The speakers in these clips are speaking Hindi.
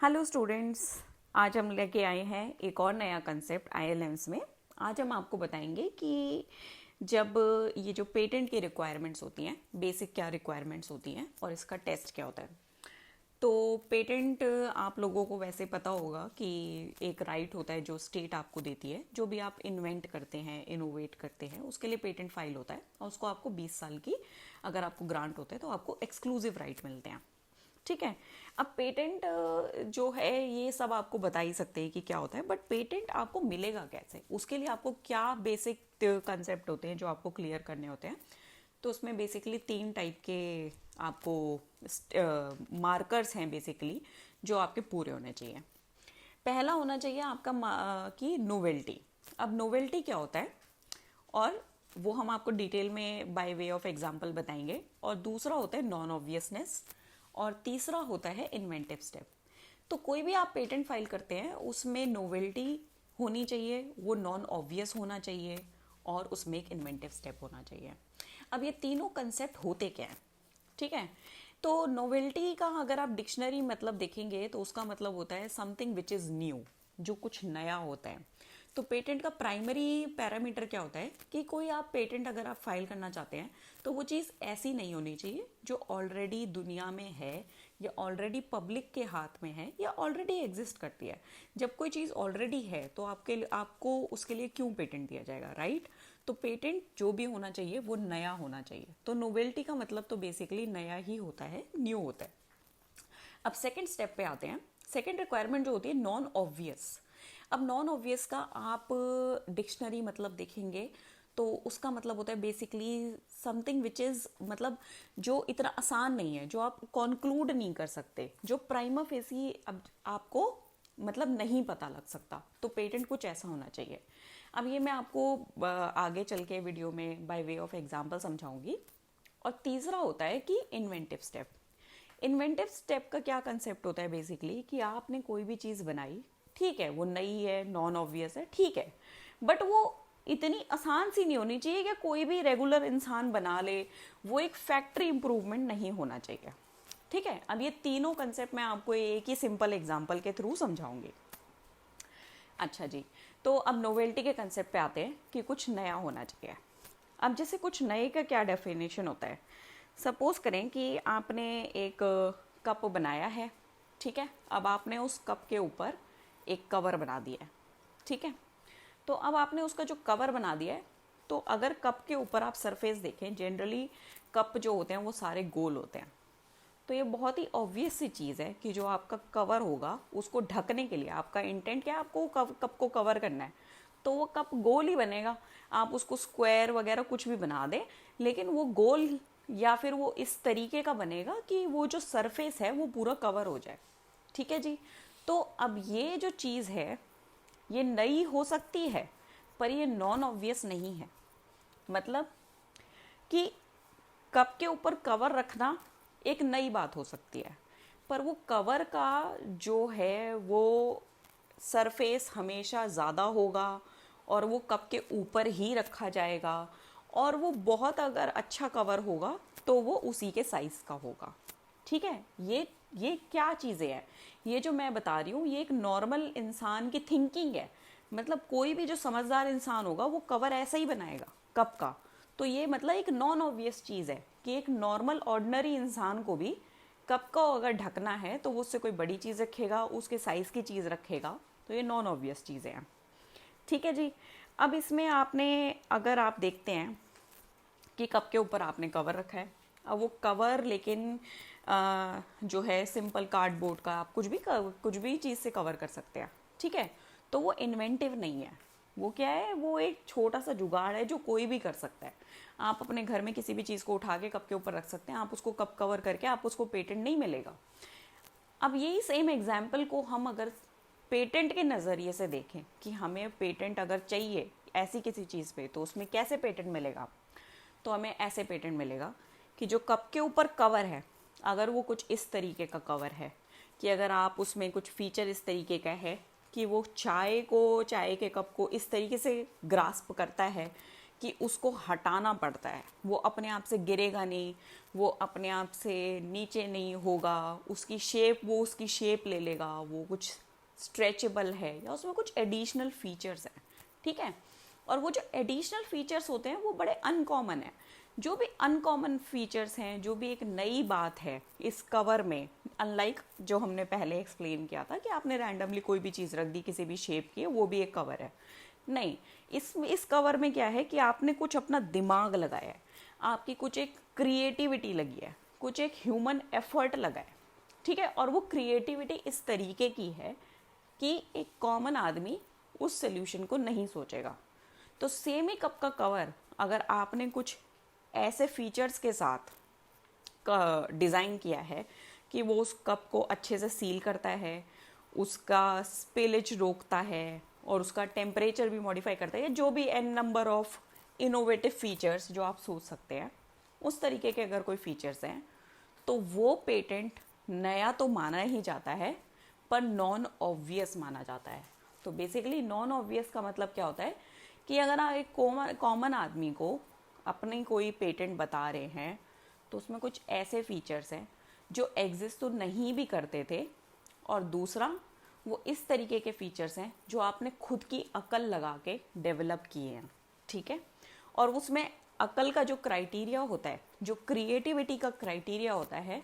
Hello students. आज हम लेके आए हैं एक और नया कंसेप्ट आईएलएम्स में। आज हम आपको बताएंगे कि जब ये जो पेटेंट की रिक्वायरमेंट्स होती हैं, बेसिक क्या रिक्वायरमेंट्स होती हैं और इसका टेस्ट क्या होता है। तो पेटेंट आप लोगों को वैसे पता होगा कि एक राइट होता है जो स्टेट आपको देती है। जो भी आप इन्वेंट करते हैं, इनोवेट करते हैं, उसके लिए पेटेंट फाइल होता है और उसको आपको 20 साल की अगर आपको ग्रांट होता है तो आपको एक्सक्लूसिव राइट मिलते हैं। ठीक है। अब पेटेंट जो है ये सब आपको बता ही सकते हैं कि क्या होता है, बट पेटेंट आपको मिलेगा कैसे, उसके लिए आपको क्या बेसिक कंसेप्ट होते हैं जो आपको क्लियर करने होते हैं। तो उसमें बेसिकली 3 टाइप के आपको मार्कर्स हैं बेसिकली जो आपके पूरे होने चाहिए। पहला होना चाहिए आपका कि नोवेल्टी। अब नोवेल्टी क्या होता है और वो हम आपको डिटेल में बाय वे ऑफ एग्जांपल बताएंगे। और दूसरा होता है नॉन ऑब्वियसनेस और तीसरा होता है इन्वेंटिव स्टेप। तो कोई भी आप पेटेंट फाइल करते हैं उसमें नोवेल्टी होनी चाहिए, वो नॉन ऑब्वियस होना चाहिए और उसमें एक इन्वेंटिव स्टेप होना चाहिए। अब ये तीनों कंसेप्ट होते क्या हैं, ठीक है। तो नोवेल्टी का अगर आप डिक्शनरी मतलब देखेंगे तो उसका मतलब होता है समथिंग विच इज़ न्यू, जो कुछ नया होता है। तो पेटेंट का प्राइमरी पैरामीटर क्या होता है कि कोई आप पेटेंट अगर आप फाइल करना चाहते हैं तो वो चीज़ ऐसी नहीं होनी चाहिए जो ऑलरेडी दुनिया में है या ऑलरेडी पब्लिक के हाथ में है या ऑलरेडी एग्जिस्ट करती है। जब कोई चीज़ ऑलरेडी है तो आपको उसके लिए क्यों पेटेंट दिया जाएगा, राइट। तो पेटेंट जो भी होना चाहिए वो नया होना चाहिए। तो नोवेल्टी का मतलब तो बेसिकली नया ही होता है, न्यू होता है। अब सेकेंड स्टेप पे आते हैं। सेकेंड रिक्वायरमेंट जो होती है नॉन ऑब्वियस। अब नॉन ऑब्वियस का आप डिक्शनरी मतलब देखेंगे तो उसका मतलब होता है बेसिकली समथिंग विच इज़ मतलब जो इतना आसान नहीं है, जो आप कॉन्क्लूड नहीं कर सकते, जो प्राइमा फेसी अब आपको मतलब नहीं पता लग सकता। तो पेटेंट कुछ ऐसा होना चाहिए। अब ये मैं आपको आगे चल के वीडियो में बाय वे ऑफ एग्जांपल समझाऊंगी। और तीसरा होता है कि इन्वेंटिव स्टेप। इन्वेंटिव स्टेप का क्या कंसेप्ट होता है बेसिकली कि आपने कोई भी चीज़ बनाई, ठीक है, वो नई है, नॉन ऑब्वियस है, ठीक है, बट वो इतनी आसान सी नहीं होनी चाहिए कि कोई भी रेगुलर इंसान बना ले। वो एक फैक्ट्री इंप्रूवमेंट नहीं होना चाहिए, ठीक है। अब ये तीनों कंसेप्ट मैं आपको एक ही सिंपल एग्जांपल के थ्रू समझाऊंगी। अच्छा जी, तो अब नोवेल्टी के कंसेप्ट पे आते हैं कि कुछ नया होना चाहिए। अब जैसे कुछ नए का क्या डेफिनेशन होता है। सपोज करें कि आपने एक कप बनाया है, ठीक है। अब आपने उस कप के ऊपर एक कवर बना दिया है, ठीक है। तो अब आपने उसका जो कवर बना दिया है, तो अगर कप के ऊपर आप सरफेस देखें, जनरली कप जो होते हैं वो सारे गोल होते हैं। तो ये बहुत ही ऑब्वियस सी चीज़ है कि जो आपका कवर होगा उसको ढकने के लिए आपका इंटेंट क्या है, आपको कप को कवर करना है, तो वो कप गोल ही बनेगा। आप उसको स्क्वायर वगैरह कुछ भी बना दें, लेकिन वो गोल या फिर वो इस तरीके का बनेगा कि वो जो सरफेस है वो पूरा कवर हो जाए, ठीक है जी। तो अब ये जो चीज़ है ये नई हो सकती है पर ये नॉन ऑब्वियस नहीं है। मतलब कि कप के ऊपर कवर रखना एक नई बात हो सकती है, पर वो कवर का जो है वो सरफेस हमेशा ज़्यादा होगा और वो कप के ऊपर ही रखा जाएगा। और वो बहुत अगर अच्छा कवर होगा तो वो उसी के साइज़ का होगा, ठीक है। ये क्या चीज़ें हैं, ये जो मैं बता रही हूँ ये एक नॉर्मल इंसान की थिंकिंग है। मतलब कोई भी जो समझदार इंसान होगा वो कवर ऐसा ही बनाएगा कप का। तो ये मतलब एक नॉन ऑब्वियस चीज़ है कि एक नॉर्मल ऑर्डिनरी इंसान को भी कप को अगर ढकना है तो वो उससे कोई बड़ी चीज़ रखेगा, उसके साइज़ की चीज़ रखेगा। तो ये नॉन ऑब्वियस चीज़ें हैं, ठीक है जी। अब इसमें आपने अगर आप देखते हैं कि कप के ऊपर आपने कवर रखा है, अब वो कवर लेकिन जो है सिंपल कार्डबोर्ड का, आप कुछ भी चीज़ से कवर कर सकते हैं, ठीक है। तो वो इन्वेंटिव नहीं है, वो क्या है, वो एक छोटा सा जुगाड़ है जो कोई भी कर सकता है। आप अपने घर में किसी भी चीज़ को उठा के कप के ऊपर रख सकते हैं, आप उसको कप कवर करके आप उसको पेटेंट नहीं मिलेगा। अब यही सेम एग्जाम्पल को हम अगर पेटेंट के नज़रिए से देखें कि हमें पेटेंट अगर चाहिए ऐसी किसी चीज़ पे तो उसमें कैसे पेटेंट मिलेगा। तो हमें ऐसे पेटेंट मिलेगा कि जो कप के ऊपर कवर है अगर वो कुछ इस तरीके का कवर है कि अगर आप उसमें कुछ फीचर इस तरीके का है कि वो चाय के कप को इस तरीके से ग्रास्प करता है कि उसको हटाना पड़ता है। वो अपने आप से गिरेगा नहीं, वो अपने आप से नीचे नहीं होगा, उसकी शेप वो उसकी शेप ले लेगा, वो कुछ स्ट्रेचेबल है या उसमें कुछ एडिशनल फीचर्स हैं, ठीक है। और वो जो एडिशनल फीचर्स होते हैं वो बड़े अनकॉमन है। जो भी अनकॉमन फीचर्स हैं, जो भी एक नई बात है इस कवर में, अनलाइक जो हमने पहले एक्सप्लेन किया था कि आपने रैंडमली कोई भी चीज़ रख दी किसी भी शेप की, वो भी एक कवर है। नहीं, इस कवर में क्या है कि आपने कुछ अपना दिमाग लगाया है, आपकी कुछ एक क्रिएटिविटी लगी है, कुछ एक ह्यूमन एफर्ट लगा है, ठीक है। और वो क्रिएटिविटी इस तरीके की है कि एक कॉमन आदमी उस सोल्यूशन को नहीं सोचेगा। तो सेम ही कप का कवर अगर आपने कुछ ऐसे फीचर्स के साथ डिज़ाइन किया है कि वो उस कप को अच्छे से सील करता है, उसका स्पिलेज रोकता है और उसका टेम्परेचर भी मॉडिफाई करता है, जो भी an number of innovative features जो आप सोच सकते हैं, उस तरीके के अगर कोई फीचर्स हैं, तो वो पेटेंट नया तो माना ही जाता है पर नॉन ऑब्वियस माना जाता है। तो बेसिकली नॉन ऑब्वियस का मतलब क्या होता है कि अगर आप एक कॉमन आदमी को अपनी कोई पेटेंट बता रहे हैं तो उसमें कुछ ऐसे फीचर्स हैं जो एग्जिस्ट तो नहीं भी करते थे, और दूसरा वो इस तरीके के फीचर्स हैं जो आपने खुद की अकल लगा के डेवलप किए हैं, ठीक है। और उसमें अकल का जो क्राइटेरिया होता है, जो क्रिएटिविटी का क्राइटेरिया होता है,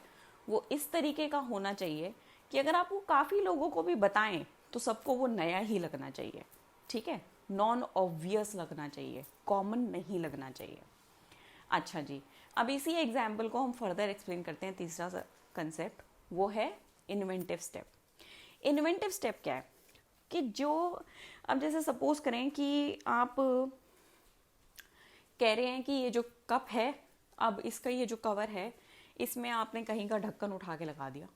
वो इस तरीके का होना चाहिए कि अगर आप वो काफ़ी लोगों को भी बताएं तो सबको वो नया ही लगना चाहिए, ठीक है। नॉन ऑब्वियस लगना चाहिए, कॉमन नहीं लगना चाहिए। अच्छा जी, अब इसी एग्जाम्पल को हम फर्दर एक्सप्लेन करते हैं। तीसरा कंसेप्ट वो है इन्वेंटिव स्टेप। इन्वेंटिव स्टेप क्या है कि जो, अब जैसे सपोज करें कि आप कह रहे हैं कि ये जो कप है, अब इसका ये जो कवर है, इसमें आपने कहीं का ढक्कन उठा के लगा दिया,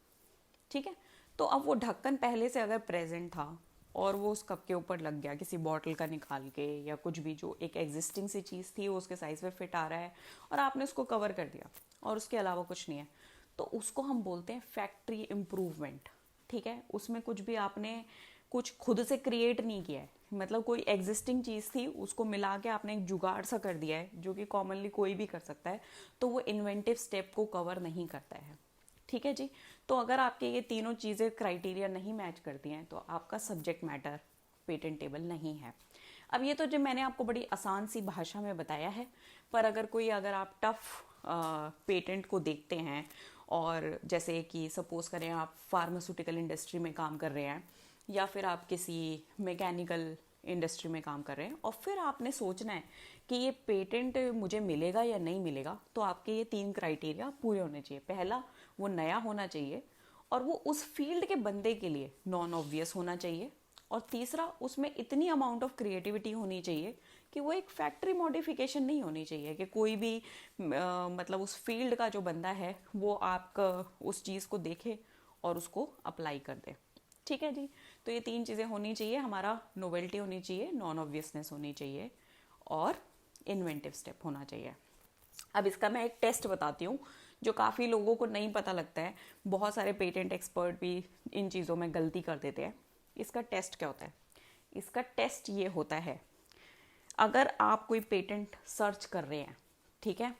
ठीक है। तो अब वो ढक्कन पहले से अगर प्रेजेंट था और वो उस कप के ऊपर लग गया किसी बॉटल का निकाल के, या कुछ भी जो एक एग्जिस्टिंग सी चीज़ थी वो उसके साइज में फिट आ रहा है और आपने उसको कवर कर दिया और उसके अलावा कुछ नहीं है, तो उसको हम बोलते हैं फैक्ट्री इम्प्रूवमेंट, ठीक है। उसमें कुछ भी आपने कुछ खुद से क्रिएट नहीं किया है, मतलब कोई एग्जिस्टिंग चीज़ थी उसको मिला के आपने एक जुगाड़ सा कर दिया है जो कि कॉमनली कोई भी कर सकता है, तो वो इन्वेंटिव स्टेप को कवर नहीं करता है, ठीक है जी। तो अगर आपके ये तीनों चीज़ें क्राइटेरिया नहीं मैच करती हैं तो आपका सब्जेक्ट मैटर पेटेंटेबल नहीं है। अब ये तो जो मैंने आपको बड़ी आसान सी भाषा में बताया है, पर अगर आप टफ पेटेंट को देखते हैं, और जैसे कि सपोज करें आप फार्मास्यूटिकल इंडस्ट्री में काम कर रहे हैं या फिर आप किसी मैकेनिकल इंडस्ट्री में काम कर रहे हैं और फिर आपने सोचना है कि ये पेटेंट मुझे मिलेगा या नहीं मिलेगा, तो आपके ये 3 क्राइटेरिया पूरे होने चाहिए। पहला, वो नया होना चाहिए और वो उस फील्ड के बंदे के लिए नॉन ऑब्वियस होना चाहिए, और तीसरा, उसमें इतनी अमाउंट ऑफ क्रिएटिविटी होनी चाहिए कि वो एक फैक्ट्री मॉडिफिकेशन नहीं होनी चाहिए कि कोई भी मतलब उस फील्ड का जो बंदा है वो आपका उस चीज़ को देखे और उसको अप्लाई कर दे, ठीक है जी। तो ये 3 चीज़ें होनी चाहिए, हमारा नोवेल्टी होनी चाहिए, नॉन ऑब्वियसनेस होनी चाहिए और इन्वेंटिव स्टेप होना चाहिए। अब इसका मैं एक टेस्ट बताती हूँ जो काफ़ी लोगों को नहीं पता लगता है, बहुत सारे पेटेंट एक्सपर्ट भी इन चीज़ों में गलती कर देते हैं। इसका टेस्ट क्या होता है? इसका टेस्ट ये होता है, अगर आप कोई पेटेंट सर्च कर रहे हैं, ठीक है,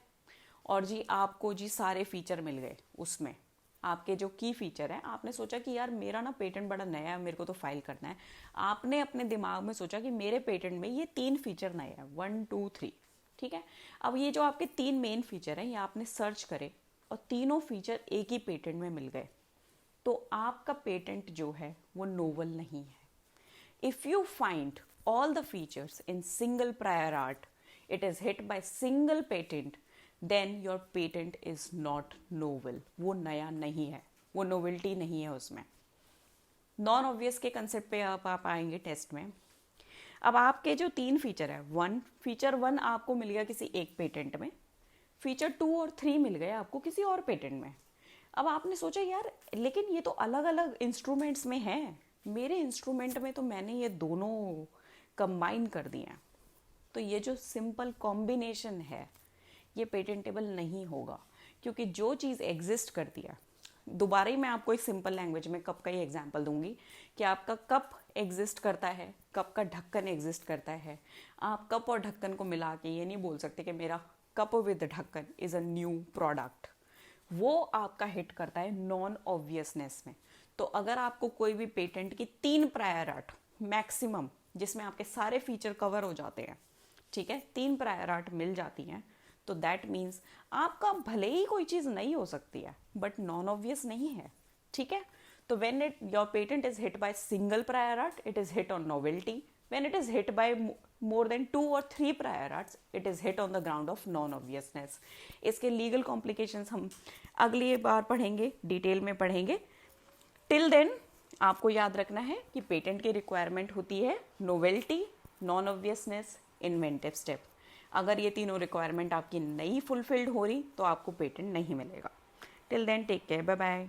और जी आपको जी सारे फीचर मिल गए, उसमें आपके जो की फीचर है, आपने सोचा कि यार मेरा ना पेटेंट बड़ा नया है, मेरे को तो फाइल करना है। आपने अपने दिमाग में सोचा कि मेरे पेटेंट में ये 3 फीचर नए हैं, 1 2 3, ठीक है। अब ये जो आपके 3 मेन फीचर हैं ये आपने सर्च करे और तीनों फीचर एक ही पेटेंट में मिल गए, तो आपका पेटेंट जो है वो नोवेल नहीं है। If you find all the features in single prior art, it is hit by single patent, then your patent is not novel. वो नया नहीं है, वो नोवेल्टी नहीं है उसमें। नॉन ऑब्वियस के कंसेप्ट पे आप आएंगे टेस्ट में। अब आपके जो 3 फीचर है, फीचर 1 आपको मिल गया किसी एक पेटेंट में, फीचर 2 और 3 मिल गए आपको किसी और पेटेंट में। अब आपने सोचा यार लेकिन ये तो अलग अलग इंस्ट्रूमेंट्स में है, मेरे इंस्ट्रूमेंट में तो मैंने ये दोनों कंबाइन कर दिए हैं, तो ये जो सिंपल कॉम्बिनेशन है ये पेटेंटेबल नहीं होगा, क्योंकि जो चीज़ एग्जिस्ट करती है, दोबारा ही मैं आपको एक सिंपल लैंग्वेज में कप का ही एग्जांपल दूंगी कि आपका कप एग्जिस्ट करता है, कप का ढक्कन एग्जिस्ट करता है। आप कप और ढक्कन को मिला के ये नहीं बोल सकते कि मेरा कप विद ढक्कन इज़ अ न्यू प्रोडक्ट। वो आपका हिट करता है नॉन ऑब्वियसनेस में। तो अगर आपको कोई भी पेटेंट की 3 प्रायर आर्ट मैक्सिमम, जिसमें आपके सारे फीचर कवर हो जाते हैं, ठीक है, 3 प्रायर आर्ट मिल जाती हैं, तो दैट मीन्स आपका भले ही कोई चीज़ नहीं हो सकती है बट नॉन ऑब्वियस नहीं है, ठीक है। तो when it your patent is hit by single prior art, it is hit on novelty. When it is hit by more than 2 और 3 prior arts, it is hit on the ground of non obviousness. इसके लीगल कॉम्प्लिकेशंस हम अगली बार पढ़ेंगे, डिटेल में पढ़ेंगे। टिल देन आपको याद रखना है कि पेटेंट की रिक्वायरमेंट होती है novelty, non obviousness, inventive step. अगर ये तीनों रिक्वायरमेंट आपकी नहीं फुलफिल्ड हो रही तो आपको पेटेंट नहीं मिलेगा। Till then take care, bye bye.